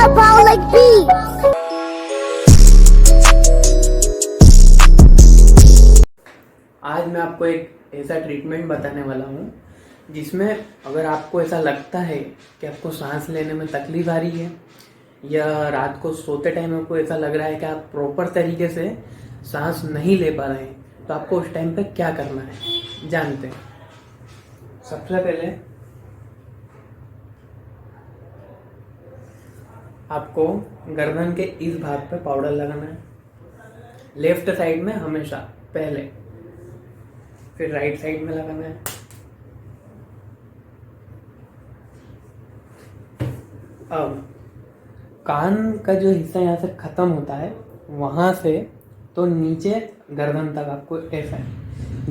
about like bees. आज मैं आपको एक ऐसा ट्रीटमेंट बताने वाला हूँ जिसमें अगर आपको ऐसा लगता है कि आपको सांस लेने में तकलीफ आ रही है या रात को सोते टाइम आपको ऐसा लग रहा है कि आप प्रॉपर तरीके से सांस नहीं ले पा रहे हैं, तो आपको उस टाइम पे क्या करना है जानते हैं। सबसे पहले आपको गर्दन के इस भाग पे पाउडर लगाना है, लेफ्ट साइड में हमेशा पहले, फिर राइट साइड में लगाना है। अब कान का जो हिस्सा यहाँ से खत्म होता है वहाँ से तो नीचे गर्दन तक आपको ऐसा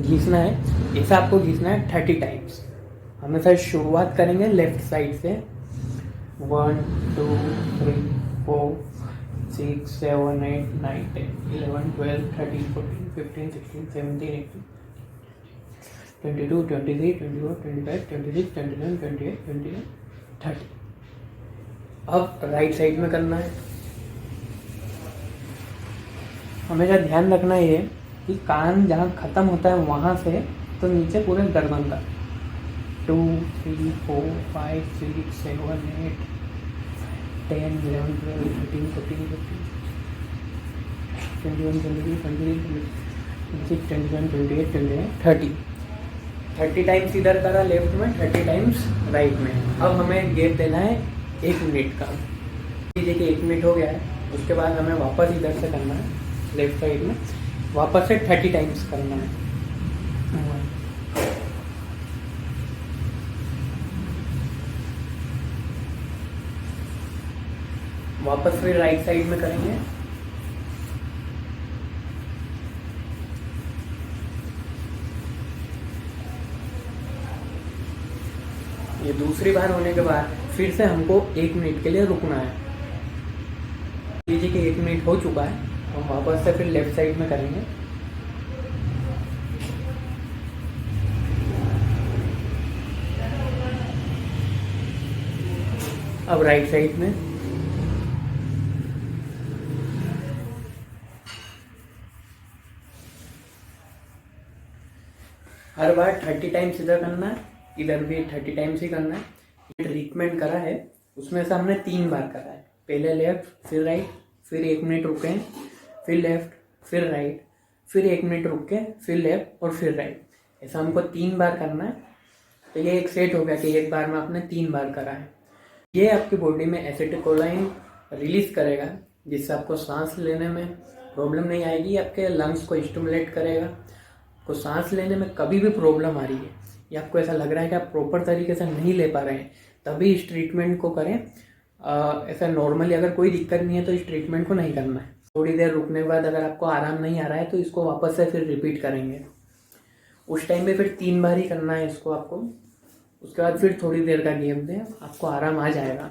घिसना है। ऐसा आपको घिसना है 30 टाइम्स। हमेशा शुरुआत करेंगे लेफ्ट साइड से। 1 2 3 4 6 7 8 9 10 11 12 13 14 15 16 17 18 22 23 24 25 26 27 28 29 30। अब राइट साइड में करना है। हमेशा ध्यान रखना ये कि कान जहाँ ख़त्म होता है वहाँ से तो नीचे पूरे गर्दन तक 2 3 4 5 6 7 8 10 11 12 13 14 15 21 22 23 26 27 28 29 30 टाइम्स इधर करा लेफ्ट में, 30 टाइम्स राइट में। अब हमें गैप देना है 1 मिनट का। लीजिए कि 1 मिनट हो गया है। उसके बाद हमें वापस इधर से करना है लेफ्ट साइड में, वापस से 30 टाइम्स करना है। वापस फिर राइट साइड में करेंगे। ये दूसरी बार होने के बाद फिर से हमको 1 मिनट के लिए रुकना है। लीजिए कि 1 मिनट हो चुका है, हम वापस से फिर लेफ्ट साइड में करेंगे। अब राइट साइड में। हर बार 30 टाइम्स इधर करना है, इधर भी 30 टाइम्स ही करना है। ये ट्रीटमेंट करा है उसमें से हमने 3 बार करा है। पहले लेफ्ट फिर राइट, फिर 1 मिनट रुके, फिर लेफ्ट फिर राइट, फिर 1 मिनट रुक के फिर लेफ्ट और फिर राइट। ऐसा हमको 3 बार करना है। तो ये एक सेट हो गया कि एक बार में आपने 3 बार करा है। ये आपकी बॉडी में एसिटिकोलाइन रिलीज करेगा जिससे आपको सांस लेने में प्रॉब्लम नहीं आएगी। आपके लंग्स को स्टिमुलेट करेगा। आपको सांस लेने में कभी भी प्रॉब्लम आ रही है या आपको ऐसा लग रहा है कि आप प्रॉपर तरीके से नहीं ले पा रहे हैं, तभी इस ट्रीटमेंट को करें। ऐसा नॉर्मली अगर कोई दिक्कत नहीं है तो इस ट्रीटमेंट को नहीं करना है। थोड़ी देर रुकने के बाद अगर आपको आराम नहीं आ रहा है तो इसको वापस से फिर रिपीट करेंगे। उस टाइम पे फिर 3 बार ही करना है इसको आपको। उसके बाद फिर थोड़ी देर का गैप दें, आपको आराम आ जाएगा।